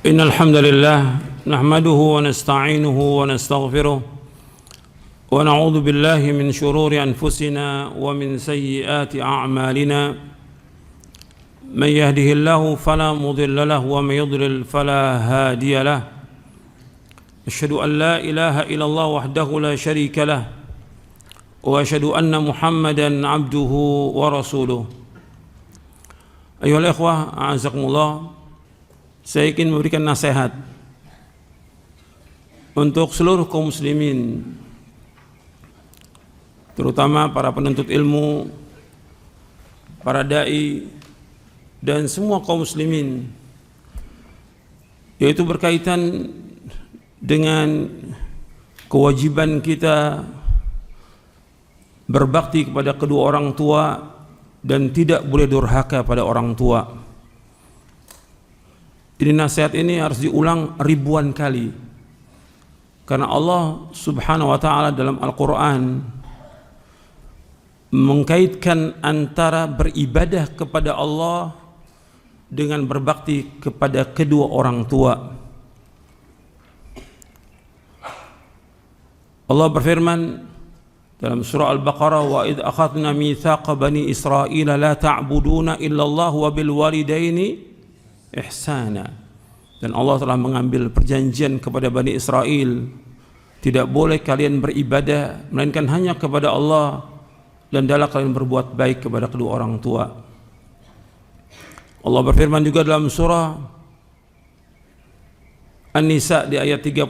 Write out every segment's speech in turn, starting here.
إن الحمد لله نحمده ونستعينه ونستغفره ونعوذ بالله من شرور أنفسنا ومن سيئات أعمالنا من يهده الله فلا مضل له ومن يضلل فلا هادي له أشهد أن لا إله إلا الله وحده لا شريك له وأشهد أن محمدا عبده ورسوله. أيها الإخوة أعزكم الله, saya ingin memberikan nasihat untuk seluruh kaum muslimin, terutama para penuntut ilmu, para dai, dan semua kaum muslimin, yaitu berkaitan dengan kewajiban kita berbakti kepada kedua orang tua dan tidak boleh durhaka pada orang tua. Ini nasihat ini harus diulang ribuan kali, karena Allah subhanahu wa ta'ala dalam Al-Quran mengkaitkan antara beribadah kepada Allah dengan berbakti kepada kedua orang tua. Allah berfirman dalam surah Al-Baqarah, wa idh akhadna mitsaqa bani Israila la ta'buduna illallah wa bil walidaini ihsana. Dan Allah telah mengambil perjanjian kepada Bani Israel, tidak boleh kalian beribadah melainkan hanya kepada Allah, dan hendaklah kalian berbuat baik kepada kedua orang tua. Allah berfirman juga dalam surah An-Nisa di ayat 36,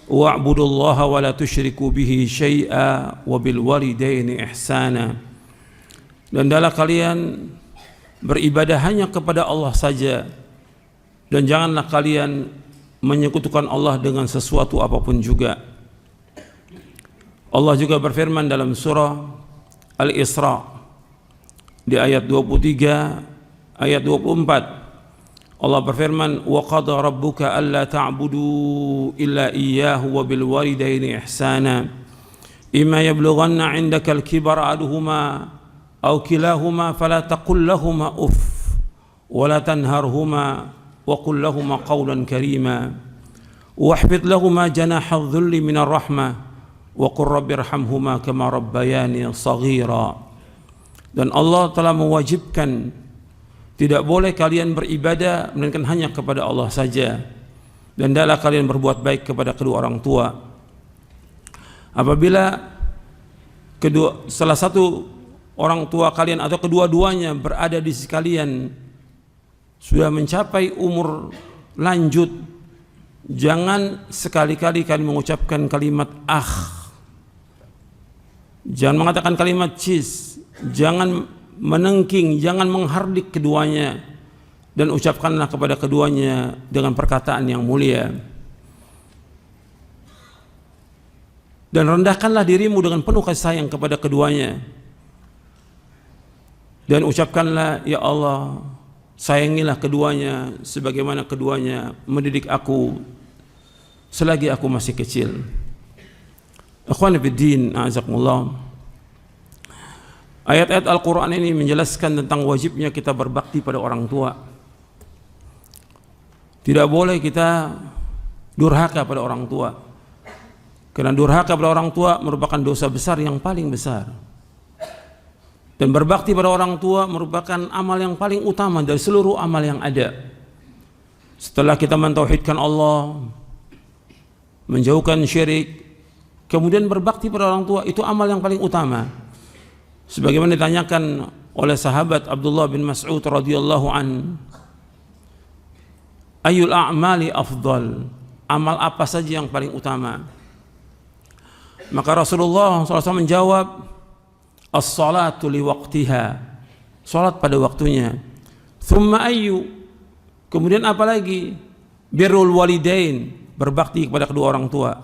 wa'budullaha wa la tusyriku bihi syai'a wa bil walidaini ihsana. Dan hendaklah kalian beribadah hanya kepada Allah saja, dan janganlah kalian menyekutukan Allah dengan sesuatu apapun juga. Allah juga berfirman dalam surah Al-Isra di ayat 23, ayat 24. Allah berfirman, wa qada rabbuka alla ta'budu illa iyyahu wa bil walidaini ihsana imma yablughanna 'indaka al-kibara ahaduhuma aw kilahuma fala taqul lahumā uff wa la tanharhumā wa qul lahumā qawlan karīmā wahfidh lahumā janāha adh-dhulli minar rahmah wa qur rabbirhamhumā kamā rabbayānī shaghīrā. Dan Allah telah mewajibkan tidak boleh kalian beribadah melainkan hanya kepada Allah saja, dan hendaklah kalian berbuat baik kepada kedua orang tua. Apabila salah satu orang tua kalian atau kedua-duanya berada di sisi kalian sudah mencapai umur lanjut, jangan sekali-kali kalian mengucapkan kalimat jangan mengatakan kalimat cis, jangan menengking, jangan menghardik keduanya, dan ucapkanlah kepada keduanya dengan perkataan yang mulia. Dan rendahkanlah dirimu dengan penuh kasih sayang kepada keduanya, dan ucapkanlah, ya Allah, sayangilah keduanya sebagaimana keduanya mendidik aku selagi aku masih kecil. Ikhwani fiddin, a'azakumullah. Ayat-ayat Al-Quran ini menjelaskan tentang wajibnya kita berbakti pada orang tua. Tidak boleh kita durhaka pada orang tua, karena durhaka pada orang tua merupakan dosa besar yang paling besar. Dan berbakti pada orang tua merupakan amal yang paling utama dari seluruh amal yang ada. Setelah kita mentauhidkan Allah, menjauhkan syirik, kemudian berbakti pada orang tua, itu amal yang paling utama. Sebagaimana ditanyakan oleh sahabat Abdullah bin Mas'ud radhiyallahu an, ayyul a'mali afdal, amal apa saja yang paling utama? Maka Rasulullah SAW menjawab, as-salatu li waqtiha, salat pada waktunya. Thumma ayyu, kemudian apa lagi? Birrul walidain, berbakti kepada kedua orang tua.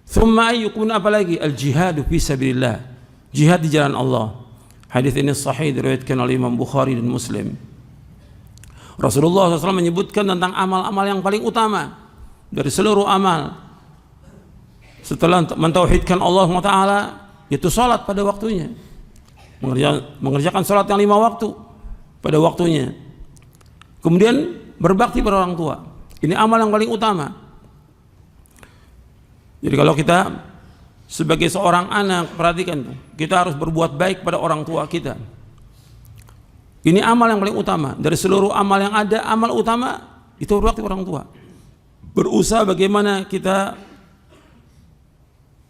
Thumma ayyu, kemudian apa lagi? Al-jihadu fi sabilillah, jihad di jalan Allah. Hadis ini sahih diriwayatkan oleh Imam Bukhari dan Muslim. Rasulullah SAW menyebutkan tentang amal-amal yang paling utama dari seluruh amal setelah mentauhidkan Allah SWT, yaitu salat pada waktunya, mengerjakan salat yang 5 waktu pada waktunya. Kemudian berbakti pada orang tua. Ini amal yang paling utama. Jadi kalau kita sebagai seorang anak, perhatikan tuh, kita harus berbuat baik pada orang tua kita. Ini amal yang paling utama. Dari seluruh amal yang ada, amal utama itu berbakti pada orang tua. Berusaha bagaimana kita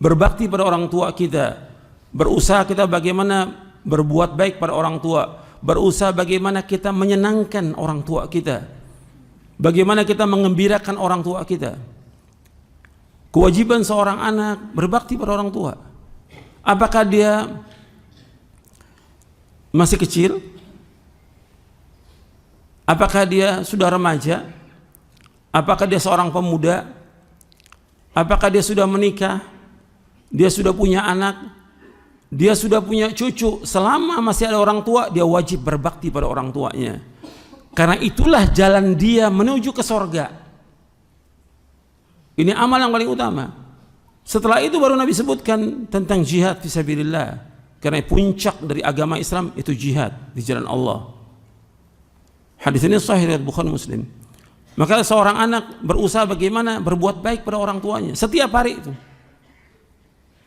berbakti pada orang tua kita. Berusaha kita bagaimana berbuat baik pada orang tua. Berusaha bagaimana kita menyenangkan orang tua kita. Bagaimana kita mengembirakan orang tua kita. Kewajiban seorang anak berbakti pada orang tua. Apakah dia masih kecil? Apakah dia sudah remaja? Apakah dia seorang pemuda? Apakah dia sudah menikah? Dia sudah punya anak? Dia sudah punya cucu? Selama masih ada orang tua, dia wajib berbakti pada orang tuanya. Karena itulah jalan dia menuju ke sorga. Ini amal yang paling utama. Setelah itu baru Nabi sebutkan tentang jihad fisabilillah. Karena puncak dari agama Islam itu jihad di jalan Allah. Hadis ini sahih riwayat Bukhari Muslim. Maka seorang anak berusaha bagaimana berbuat baik pada orang tuanya setiap hari itu.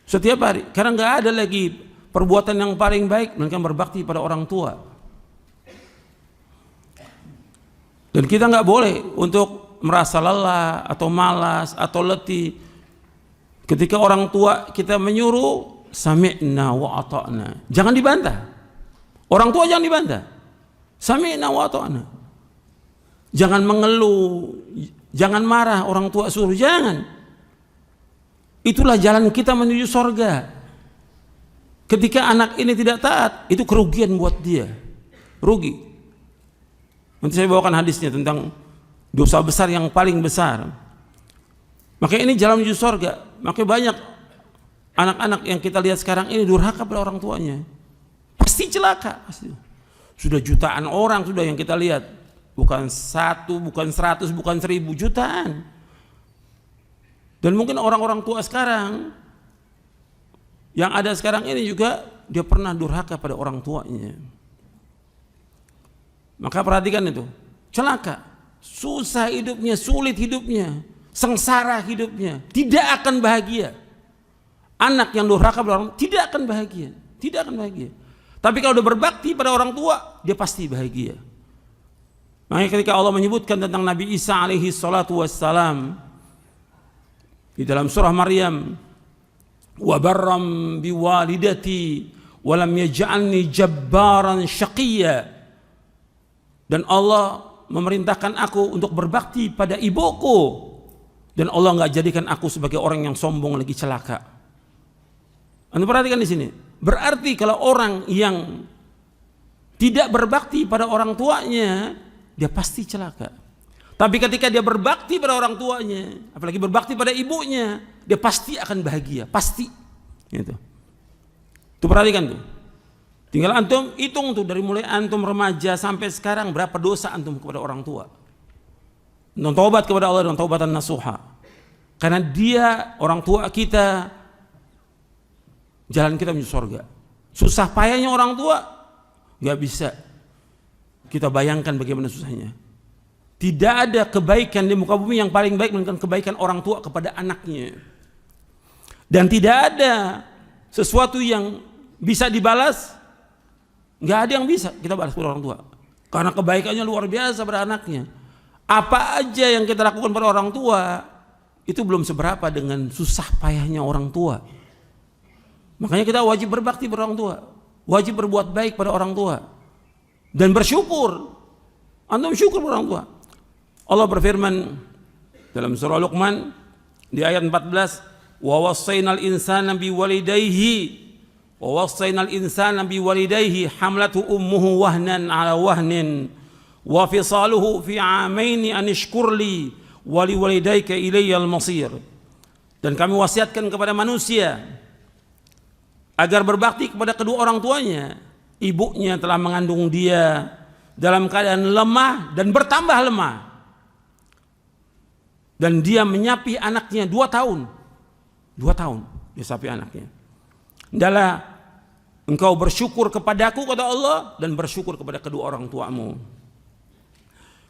Setiap hari. Karena nggak ada lagi perbuatan yang paling baik melainkan berbakti pada orang tua. Dan kita nggak boleh untuk merasa lelah atau malas atau letih ketika orang tua kita menyuruh sami'na wa ata'na. Jangan dibantah. Orang tua jangan dibantah. Sami'na wa ata'na. Jangan mengeluh, jangan marah orang tua suruh, jangan. Itulah jalan kita menuju sorga. Ketika anak ini tidak taat, itu kerugian buat dia. Rugi. Nanti saya bawakan hadisnya tentang dosa besar yang paling besar. Maka ini jalan menuju sorga. Maka banyak anak-anak yang kita lihat sekarang ini durhaka pada orang tuanya. Pasti celaka. Pasti. Sudah jutaan orang sudah yang kita lihat. Bukan 1, bukan 100, bukan 1000, jutaan. Dan mungkin orang-orang tua sekarang yang ada sekarang ini juga dia pernah durhaka pada orang tuanya. Maka perhatikan itu. Celaka. Susah hidupnya, sulit hidupnya, sengsara hidupnya, tidak akan bahagia. Anak yang durhaka pada orang tidak akan bahagia, tidak akan bahagia. Tapi kalau udah berbakti pada orang tua, dia pasti bahagia. Makanya ketika Allah menyebutkan tentang Nabi Isa alaihi salatu wassalam di dalam surah Maryam, wa barram biwalidati wa lam yaj'alni jabbaran syaqiyya, dan Allah memerintahkan aku untuk berbakti pada ibuku, dan Allah nggak jadikan aku sebagai orang yang sombong lagi celaka. Anda perhatikan di sini. Berarti kalau orang yang tidak berbakti pada orang tuanya, dia pasti celaka. Tapi ketika dia berbakti pada orang tuanya, apalagi berbakti pada ibunya, dia pasti akan bahagia, pasti. Gitu. Tuh perhatikan tuh. Tinggal antum hitung tuh dari mulai antum remaja sampai sekarang berapa dosa antum kepada orang tua. Dan taubat kepada Allah dan taubatan nasuha. Karena dia orang tua kita, jalan kita menuju surga. Susah payahnya orang tua nggak bisa kita bayangkan bagaimana susahnya. Tidak ada kebaikan di muka bumi yang paling baik melainkan kebaikan orang tua kepada anaknya. Dan tidak ada sesuatu yang bisa dibalas. Nggak ada yang bisa kita balas kepada orang tua. Karena kebaikannya luar biasa pada anaknya. Apa aja yang kita lakukan pada orang tua, itu belum seberapa dengan susah payahnya orang tua. Makanya kita wajib berbakti pada orang tua. Wajib berbuat baik pada orang tua. Dan bersyukur. Antum syukur pada orang tua. Allah berfirman dalam surah Luqman di ayat 14, wa wassaynal insana biwalidayhi وَوَصَّيْنَا الْإِنسَانَ بِوَالِدَيْهِ حَمْلَتْهُ أُمُّهُ وَهْنًا عَلَى وَهْنٍ وَفِصَالُهُ فِي عَامَيْنِ أَنِ اشْكُرْ لِي وَلِوَالِدَيْكَ إِلَيَّ الْمَصِيرُ. Dan kami wasiatkan kepada manusia agar berbakti kepada kedua orang tuanya. Ibunya telah mengandung dia dalam keadaan lemah dan bertambah lemah. Dan dia menyapi anaknya 2 tahun. 2 tahun dia sapi anaknya. Adalah engkau bersyukur kepadaku, kata Allah, dan bersyukur kepada kedua orang tuamu.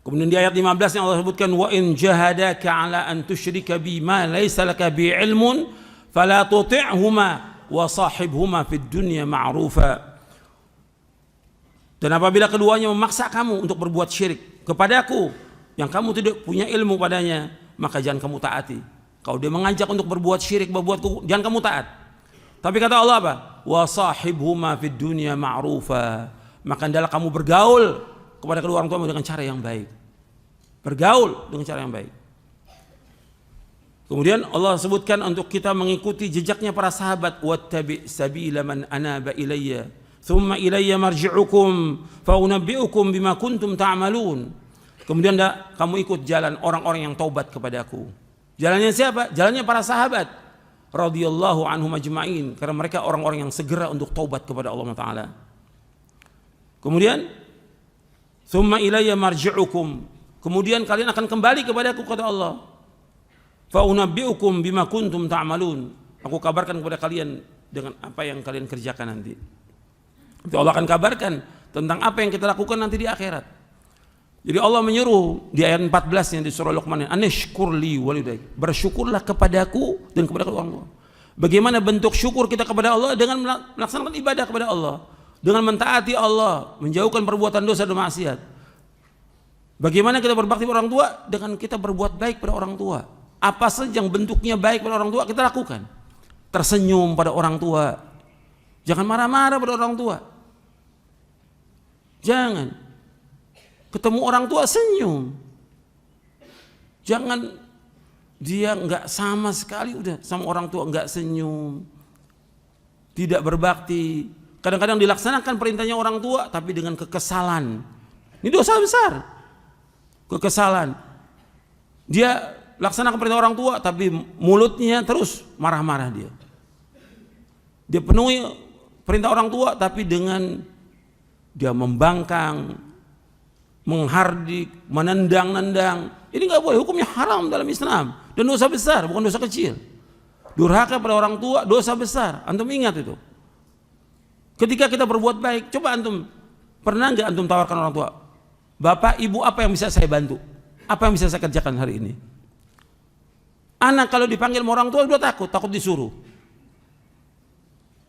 Kemudian di ayat 15 yang Allah sebutkan, wa in jahadaka ala an tusyrika bi ma laysa laka bi ilmun fala tuti'huma wa sahibhuma fid dunya ma'rufa. Dan apabila keduanya memaksa kamu untuk berbuat syirik kepadaku yang kamu tidak punya ilmu padanya, maka jangan kamu taati. Kalau dia mengajak untuk berbuat syirik, jangan kamu taat. Tapi kata Allah apa? Wa sahibhuma fid dunya ma'rufa. Maka hendaklah kamu bergaul kepada kedua orang tuamu dengan cara yang baik. Bergaul dengan cara yang baik. Kemudian Allah sebutkan untuk kita mengikuti jejaknya para sahabat, wattabi' sabila man anaba ilayya thumma ilayya marji'ukum fa unabbi'ukum bima kuntum ta'malun. Kemudian kamu ikut jalan orang-orang yang taubat kepadaku. Jalannya siapa? Jalannya para sahabat radhiyallahu anhum ajma'in, karena mereka orang-orang yang segera untuk taubat kepada Allah Taala. Kemudian thumma ilayya marji'ukum, kemudian kalian akan kembali kepadaku, kata Allah. Fa unabbi'ukum bima kuntum ta'malun. Aku kabarkan kepada kalian dengan apa yang kalian kerjakan nanti. Itu Allah akan kabarkan tentang apa yang kita lakukan nanti di akhirat. Jadi Allah menyuruh di ayat 14 yang di surah Luqman, anishkurli walidayk, bersyukurlah kepadaku dan kepada orang tua. Bagaimana bentuk syukur kita kepada Allah? Dengan melaksanakan ibadah kepada Allah, dengan mentaati Allah, menjauhkan perbuatan dosa dan maksiat. Bagaimana kita berbakti pada orang tua? Dengan kita berbuat baik pada orang tua. Apa saja yang bentuknya baik pada orang tua kita lakukan. Tersenyum pada orang tua. Jangan marah-marah pada orang tua. Jangan. Ketemu orang tua senyum. Jangan dia enggak sama sekali udah sama orang tua enggak senyum. Tidak berbakti. Kadang-kadang dilaksanakan perintahnya orang tua tapi dengan kekesalan. Ini dosa besar. Kekesalan. Dia laksanakan perintah orang tua tapi mulutnya terus marah-marah dia. Dia penuhi perintah orang tua tapi dengan dia membangkang, menghardik, menendang-nendang. Ini nggak boleh, hukumnya haram dalam Islam dan dosa besar, bukan dosa kecil. Durhaka pada orang tua dosa besar. Antum ingat itu. Ketika kita berbuat baik, coba antum pernah nggak antum tawarkan orang tua, Bapak, Ibu, apa yang bisa saya bantu? Apa yang bisa saya kerjakan hari ini? Anak kalau dipanggil sama orang tua udah takut disuruh.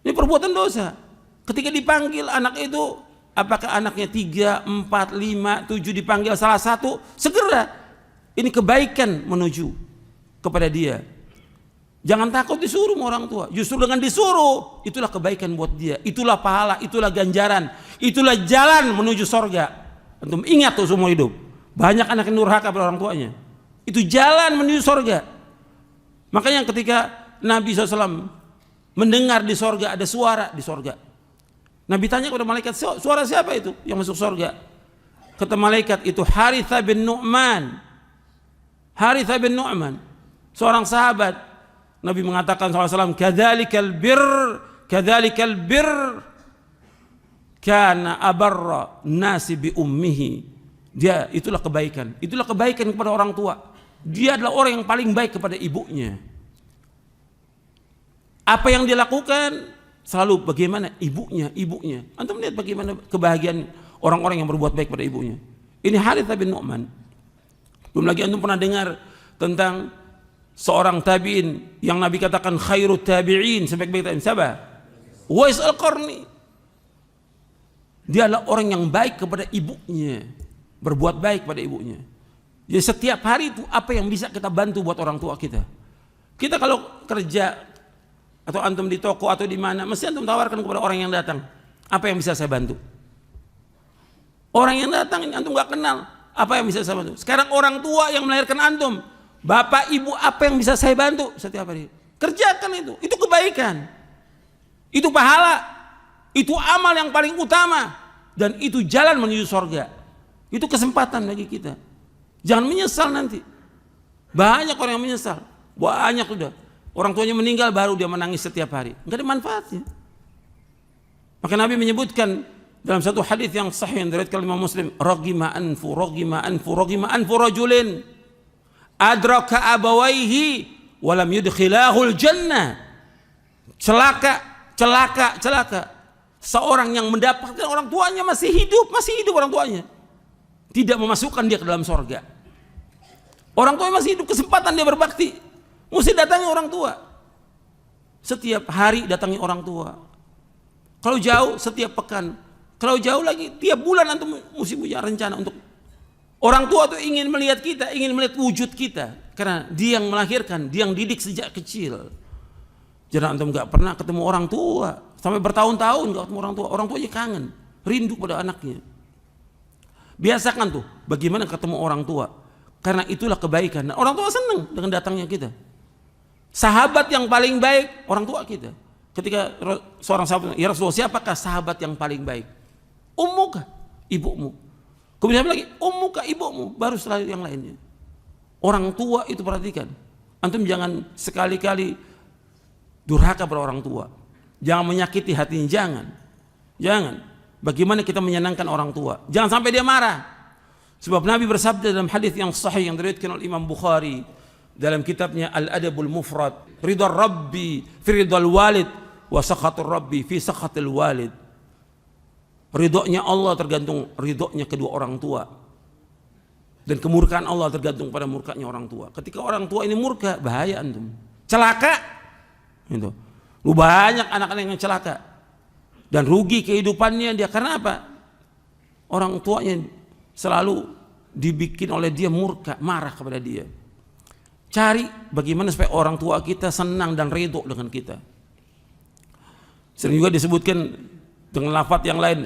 Ini perbuatan dosa. Ketika dipanggil anak itu, apakah anaknya 3, 4, 5, 7 dipanggil salah satu, segera. Ini kebaikan menuju kepada dia. Jangan takut disuruh sama orang tua. Justru dengan disuruh, itulah kebaikan buat dia. Itulah pahala, itulah ganjaran, itulah jalan menuju sorga. Antum ingat tuh seumur hidup. Banyak anak yang durhaka pada orang tuanya. Itu jalan menuju sorga. Makanya ketika Nabi SAW mendengar di sorga ada suara di sorga, Nabi tanya kepada malaikat, suara siapa itu yang masuk sorga? Kata malaikat, itu Harithah bin Nu'man. Harithah bin Nu'man, seorang sahabat. Nabi mengatakan SAW, kadzalikal bir kana abarra nasi bi ummihi. Dia itulah kebaikan kepada orang tua. Dia adalah orang yang paling baik kepada ibunya. Apa yang dia lakukan selalu bagaimana ibunya. Antum lihat bagaimana kebahagiaan orang-orang yang berbuat baik pada ibunya. Ini Harithah bin Nu'man. Belum lagi antum pernah dengar tentang seorang tabi'in yang Nabi katakan khairut tabi'in, sebaik-baik tabi'in. Siapa? Uwais Al-Qarni. Dia adalah orang yang baik kepada ibunya, berbuat baik pada ibunya. Jadi setiap hari itu apa yang bisa kita bantu buat orang tua kita. Kita kalau kerja atau antum di toko atau di mana, mesti antum tawarkan kepada orang yang datang, apa yang bisa saya bantu. Orang yang datang ini antum nggak kenal, apa yang bisa saya bantu. Sekarang orang tua yang melahirkan antum, bapak ibu, apa yang bisa saya bantu setiap hari. Kerjakan itu kebaikan, itu pahala. Itu amal yang paling utama dan itu jalan menuju surga. Itu kesempatan bagi kita. Jangan menyesal nanti. Banyak orang yang menyesal. Banyak sudah. Orang tuanya meninggal baru dia menangis setiap hari. Enggak ada manfaatnya. Maka Nabi menyebutkan dalam satu hadis yang sahih yang diriwayatkan Imam Muslim, ragima anfu rajulin adraka abawaihi wa lam yudkhilahul jannah. Celaka. Seorang yang mendapatkan orang tuanya masih hidup orang tuanya. tidak memasukkan dia ke dalam sorga. Orang tua masih hidup, kesempatan dia berbakti, mesti datangi orang tua. Setiap hari datangi orang tua. Kalau jauh setiap pekan, kalau jauh lagi tiap bulan antum mesti punya rencana untuk. Orang tua tuh ingin melihat kita, ingin melihat wujud kita, karena dia yang melahirkan, dia yang didik sejak kecil. Jangan antum nggak pernah ketemu orang tua, sampai bertahun-tahun nggak ketemu orang tua aja kangen, rindu pada anaknya. Biasakan tuh bagaimana ketemu orang tua, karena itulah kebaikan. Dan orang tua senang dengan datangnya kita. Sahabat yang paling baik orang tua kita. Ketika seorang sahabat, ya Rasulullah, siapakah sahabat yang paling baik? Ummuka, ibumu. Kemudian lagi, ummuka, ibumu, baru setelah yang lainnya. Orang tua itu perhatikan. Antum jangan sekali-kali durhaka pada orang tua. Jangan menyakiti hatinya, jangan. Bagaimana kita menyenangkan orang tua? Jangan sampai dia marah. Sebab Nabi bersabda dalam hadis yang sahih yang diriwayatkan oleh Imam Bukhari dalam kitabnya Al-Adabul Mufrad, ridha Rabbi fi ridhal walid wa sakhatur Rabbi fi sakhatil walid. Ridhonya Allah tergantung ridhonya kedua orang tua, dan kemurkaan Allah tergantung pada murkanya orang tua. Ketika orang tua ini murka, bahaya antum, celaka itu. Lu banyak anak-anak yang celaka dan rugi kehidupannya dia. Karena apa? Orang tuanya selalu dibikin oleh dia murka, marah kepada dia. Cari bagaimana supaya orang tua kita senang dan ridho dengan kita. Sering juga disebutkan dengan lafaz yang lain,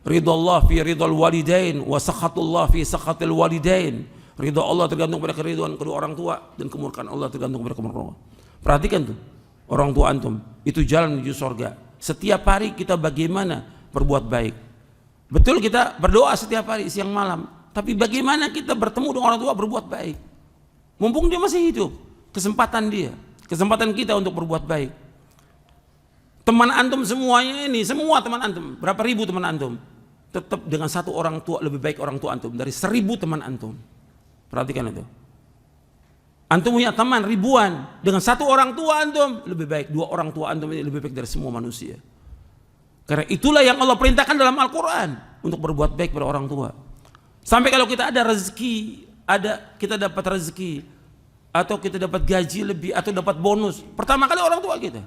ridha fi ridhal walidain wa sakhatullah fi sakhatil walidain. Ridha Allah tergantung pada keridhaan kedua orang tua, dan kemurkaan Allah tergantung pada kemurkaan Allah. Perhatikan tuh, orang tua antum itu jalan menuju surga. Setiap hari kita bagaimana berbuat baik. Betul kita berdoa setiap hari siang malam, tapi bagaimana kita bertemu dengan orang tua berbuat baik. Mumpung dia masih hidup, kesempatan kita untuk berbuat baik. Teman antum semuanya ini, semua teman antum, berapa ribu teman antum, tetap dengan satu orang tua lebih baik orang tua antum dari 1000 teman antum. Perhatikan itu. Antum punya teman ribuan, dengan satu orang tua antum lebih baik 2 orang tua antum ini lebih baik dari semua manusia. Karena itulah yang Allah perintahkan dalam Al-Quran, untuk berbuat baik pada orang tua. Sampai kalau kita ada rezeki, kita dapat rezeki, atau kita dapat gaji lebih, atau dapat bonus, pertama kali orang tua kita.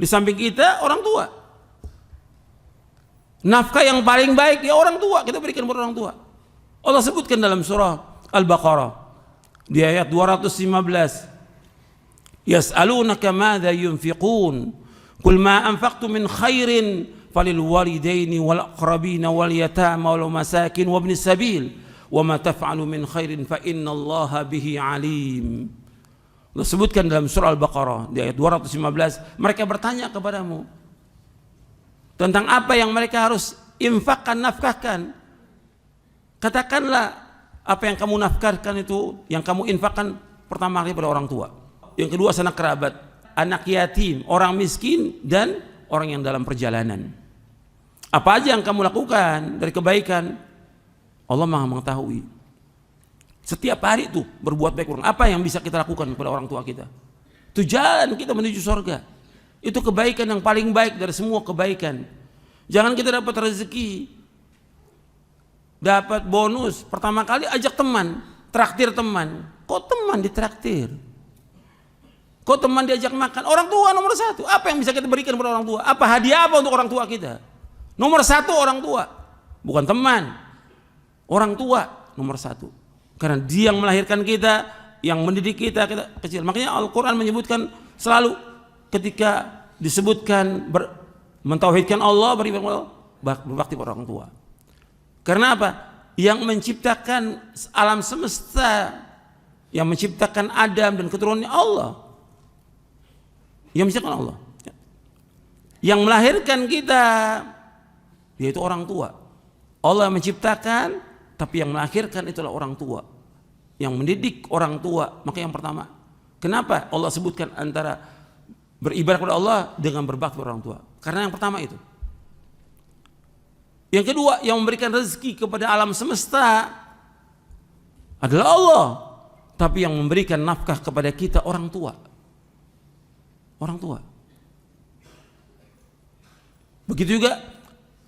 Di samping kita orang tua. Nafkah yang paling baik ya orang tua, kita berikan kepada orang tua. Allah sebutkan dalam surah Al-Baqarah di ayat 215, yas'alunaka madza yunfiqun qul ma anfaqtum min khairin falil walidaini wal aqrabina wal yatama wal masakin wa ibnis sabil wa ma taf'alu min khairin fa innallaha bihi alim. Allah sebutkan dalam surah Al-Baqarah di ayat 215, mereka bertanya kepadamu tentang apa yang mereka harus infakkan, nafkahkan. Katakanlah apa yang kamu nafkahkan itu, yang kamu infakkan pertama kali pada orang tua, yang kedua sanak kerabat, anak yatim, orang miskin, dan orang yang dalam perjalanan. Apa aja yang kamu lakukan dari kebaikan, Allah Maha mengetahui. Setiap hari itu berbuat baik orang. Apa yang bisa kita lakukan kepada orang tua kita? Itu jalan kita menuju surga. Itu kebaikan yang paling baik dari semua kebaikan. Jangan kita dapat rezeki, dapat bonus, pertama kali ajak teman, traktir teman. Kok teman ditraktir? Kok teman diajak makan? Orang tua nomor 1. Apa yang bisa kita berikan kepada orang tua? Apa hadiah apa untuk orang tua kita? Nomor 1 orang tua, bukan teman. Orang tua nomor 1. Karena dia yang melahirkan kita, yang mendidik kita kecil. Makanya Al-Quran menyebutkan selalu ketika disebutkan mentauhidkan Allah, beribadah, berbakti pada orang tua. Karena apa? Yang menciptakan alam semesta, yang menciptakan Adam dan keturunannya Allah. Yang menciptakan Allah. Yang melahirkan kita, yaitu orang tua. Allah yang menciptakan, tapi yang melahirkan itulah orang tua, yang mendidik orang tua. Maka yang pertama, kenapa Allah sebutkan antara beribadah kepada Allah dengan berbakti kepada orang tua? Karena yang pertama itu. Yang kedua, yang memberikan rezeki kepada alam semesta adalah Allah, tapi yang memberikan nafkah kepada kita orang tua. Orang tua. Begitu juga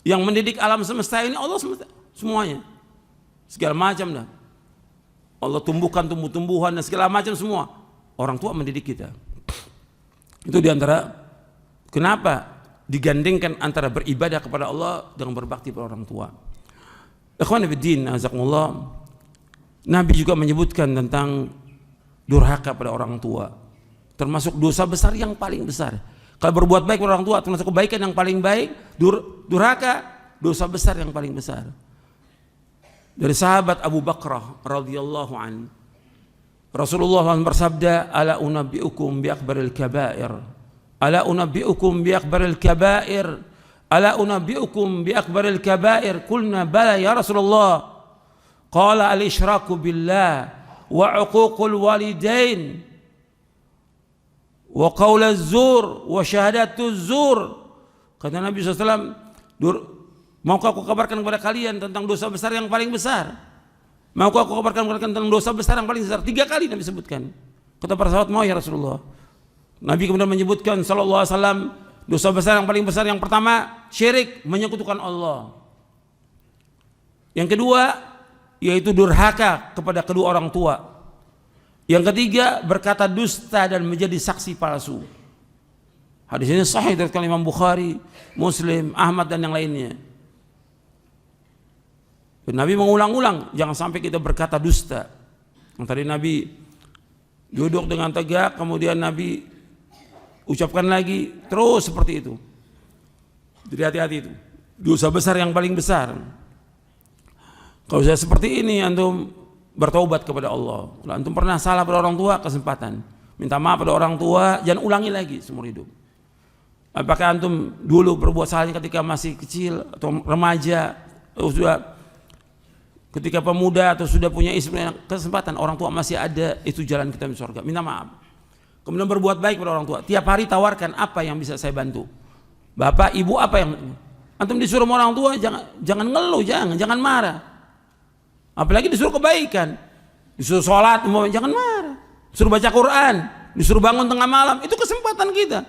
yang mendidik alam semesta ini Allah semesta, semuanya. segala macam dah. Allah tumbuhkan tumbuh-tumbuhan dan segala macam semua. Orang tua mendidik kita. Itu diantara kenapa digandengkan antara beribadah kepada Allah dengan berbakti pada orang tua. Ikhwan fillah, azakumullah. Nabi juga menyebutkan tentang durhaka pada orang tua, termasuk dosa besar yang paling besar. Kalau berbuat baik pada orang tua termasuk kebaikan yang paling baik, durhaka dosa besar yang paling besar. Dari sahabat Abu Bakrah radhiyallahu an, Rasulullah SAW bersabda, ala unabbiukum bi akbaril kabair, ala unabbiukum bi akbaril kabair, ala unabbiukum bi akbaril kabair. Qulna bala ya Rasulullah. Qala al-isyraku billah wa uququl walidain wa qaulaz zur wa syahadatuz zur. Kata Nabi SAW, maukah aku kabarkan kepada kalian tentang dosa besar yang paling besar? Maukah aku kabarkan kepada kalian tentang dosa besar yang paling besar? 3 kali Nabi sebutkan. Kata para sahabat, mau ya Rasulullah. Nabi kemudian menyebutkan sallallahu alaihi wasallam, dosa besar yang paling besar yang pertama syirik, menyekutukan Allah. Yang kedua yaitu durhaka kepada kedua orang tua. Yang ketiga berkata dusta dan menjadi saksi palsu. Hadis ini sahih dari Imam Bukhari, Muslim, Ahmad dan yang lainnya. Dan Nabi mengulang-ulang jangan sampai kita berkata dusta. Yang tadi Nabi duduk dengan tegak, kemudian Nabi ucapkan lagi terus seperti itu. Jadi hati-hati itu. Dosa besar yang paling besar. Kalau saya seperti ini, antum bertaubat kepada Allah. Kalau antum pernah salah pada orang tua, kesempatan minta maaf pada orang tua, jangan ulangi lagi seumur hidup. Apakah antum dulu berbuat salahnya ketika masih kecil atau remaja, atau sudah ketika pemuda atau sudah punya istri, kesempatan orang tua masih ada, itu jalan kita menuju surga. Minta maaf. Kemudian berbuat baik pada orang tua. Tiap hari tawarkan apa yang bisa saya bantu. Bapak, ibu, apa yang antum disuruh sama orang tua, jangan ngeluh, jangan marah. Apalagi disuruh kebaikan, disuruh sholat, jangan marah. Disuruh baca Quran, disuruh bangun tengah malam, itu kesempatan kita.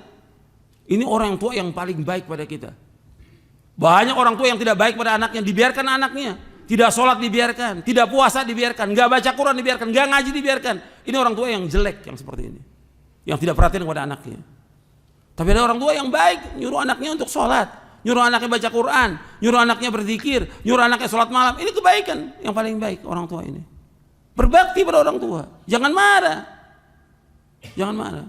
Ini orang tua yang paling baik pada kita. Banyak orang tua yang tidak baik pada anaknya, dibiarkan anaknya. Tidak sholat dibiarkan, tidak puasa dibiarkan, nggak baca Quran dibiarkan, nggak ngaji dibiarkan. Ini orang tua yang jelek yang seperti ini, yang tidak perhatian kepada anaknya. Tapi ada orang tua yang baik, nyuruh anaknya untuk sholat, nyuruh anaknya baca Quran, nyuruh anaknya berzikir, nyuruh anaknya sholat malam. Ini kebaikan yang paling baik orang tua ini. Berbakti pada orang tua, jangan marah, jangan marah.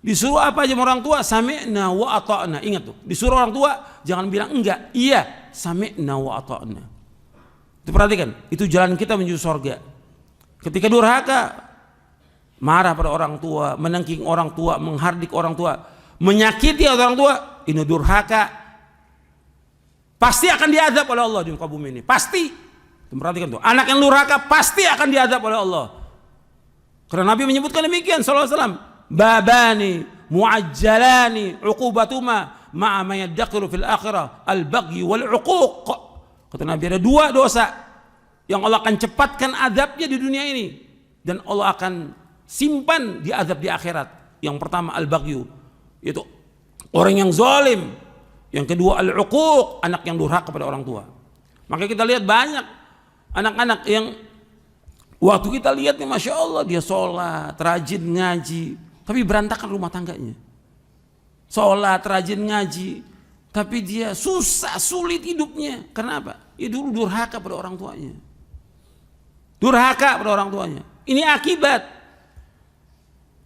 Disuruh apa aja orang tua, sami'na wa ata'na. Ingat tuh, disuruh orang tua jangan bilang enggak, iya, sami'na wa ata'na. Itu perhatikan, itu jalan kita menuju surga. Ketika durhaka, marah pada orang tua, menengking orang tua, menghardik orang tua, menyakiti orang tua, ini durhaka, pasti akan diazab oleh Allah di muka bumi ini. Pasti. Perhatikan tuh, anak yang durhaka pasti akan diazab oleh Allah. Karena Nabi menyebutkan demikian sallallahu alaihi wasallam. Babani muajjalani uqubatuma ma'a ma yadakhiru fil akhirah al-baghy wal 'uquq. Kata Nabi, ada 2 dosa yang Allah akan cepatkan azabnya di dunia ini dan Allah akan simpan di azab di akhirat. Yang pertama al-baghyu, yaitu orang yang zalim. Yang kedua al-'uquq, anak yang durhaka kepada orang tua. Maka kita lihat banyak anak-anak yang waktu kita lihat nih, Masya Allah, dia sholat, rajin ngaji, tapi berantakan rumah tangganya. Sholat, rajin ngaji, tapi dia susah, sulit hidupnya. Kenapa? Ya dulu durhaka pada orang tuanya. Durhaka pada orang tuanya. Ini akibat.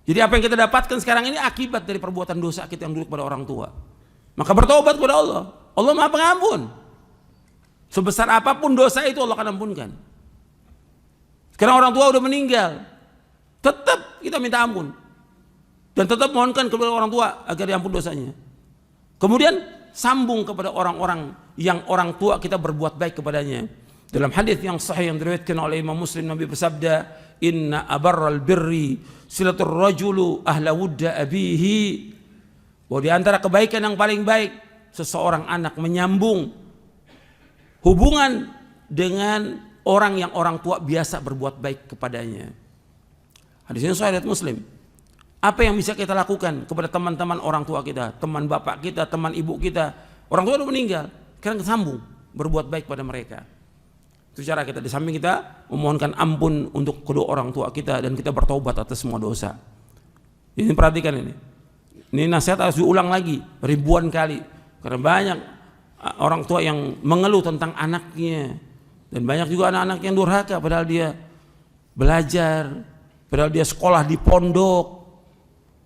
Jadi apa yang kita dapatkan sekarang ini akibat dari perbuatan dosa kita yang dulu kepada orang tua. Maka bertobat kepada Allah. Allah Maha Pengampun. Sebesar apapun dosa itu Allah akan ampunkan. Sekarang orang tua udah meninggal, tetap kita minta ampun dan tetap mohonkan kepada orang tua agar diampun dosanya. Kemudian sambung kepada orang-orang yang orang tua kita berbuat baik kepadanya. Dalam hadis yang sahih yang diriwayatkan oleh Imam Muslim, Nabi bersabda, "Inna abarral birri silatur rajulu ahla wudda abihi." Bahwa di antara kebaikan yang paling baik, seseorang anak menyambung hubungan dengan orang yang orang tua biasa berbuat baik kepadanya. Hadis ini sahih riwayat Muslim. Apa yang bisa kita lakukan kepada teman-teman orang tua kita, teman bapak kita, teman ibu kita, orang tua sudah meninggal, sekarang sambung berbuat baik pada mereka. Itu cara kita, di samping kita memohonkan ampun untuk kedua orang tua kita dan kita bertaubat atas semua dosa. Ini perhatikan ini. Ini nasihat harus diulang lagi ribuan kali karena banyak orang tua yang mengeluh tentang anaknya dan banyak juga anak-anak yang durhaka padahal dia belajar, padahal dia sekolah di pondok.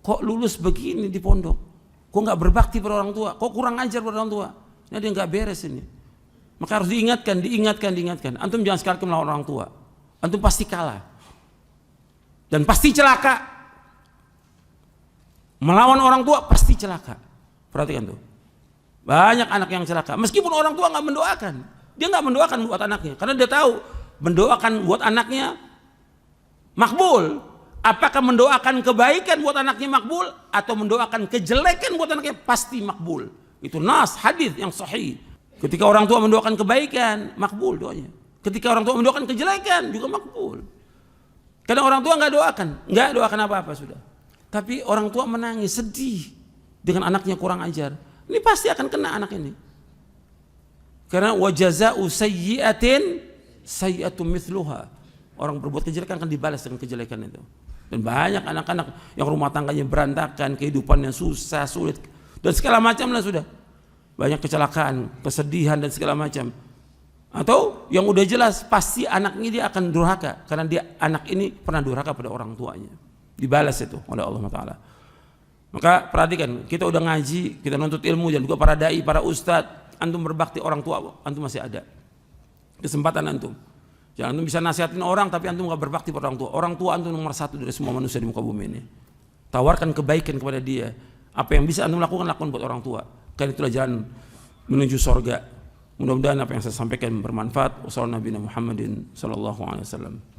Kok lulus begini di pondok? Kok nggak berbakti pada orang tua? Kok kurang ajar pada orang tua? Ini dia nggak beres ini. Maka harus diingatkan. Antum jangan sekali melawan orang tua. Antum pasti kalah. Dan pasti celaka. Melawan orang tua pasti celaka. Perhatikan tuh. Banyak anak yang celaka. Meskipun orang tua nggak mendoakan. Dia nggak mendoakan buat anaknya. Karena dia tahu mendoakan buat anaknya makbul. Apakah mendoakan kebaikan buat anaknya makbul atau mendoakan kejelekan buat anaknya pasti makbul. Itu nas hadis yang sahih. Ketika orang tua mendoakan kebaikan, makbul doanya. Ketika orang tua mendoakan kejelekan, juga makbul. Karena orang tua nggak doakan apa-apa sudah. Tapi orang tua menangis, sedih dengan anaknya kurang ajar. Ini pasti akan kena anak ini. Karena wajaza'u sayyi'atin sayyi'atun mithluha. Orang berbuat kejelekan akan dibalas dengan kejelekan itu. Dan banyak anak-anak yang rumah tangganya berantakan, kehidupannya susah, sulit, dan segala macam lah sudah. Banyak kecelakaan, kesedihan dan segala macam. Atau yang udah jelas pasti anak ini dia akan durhaka karena anak ini pernah durhaka pada orang tuanya. Dibalas itu oleh Allah Taala. Maka perhatikan, kita udah ngaji, kita nuntut ilmu dan juga para dai, para ustadz, antum berbakti orang tua, antum masih ada kesempatan antum. Jangan antum bisa nasihatin orang tapi antum nggak berbakti pada orang tua. Orang tua antum nomor satu dari semua manusia di muka bumi ini. Tawarkan kebaikan kepada dia. Apa yang bisa antum lakukan buat orang tua. Karena itulah jalan menuju sorga. Mudah-mudahan apa yang saya sampaikan bermanfaat. Wassalamualaikum warahmatullahi wabarakatuh.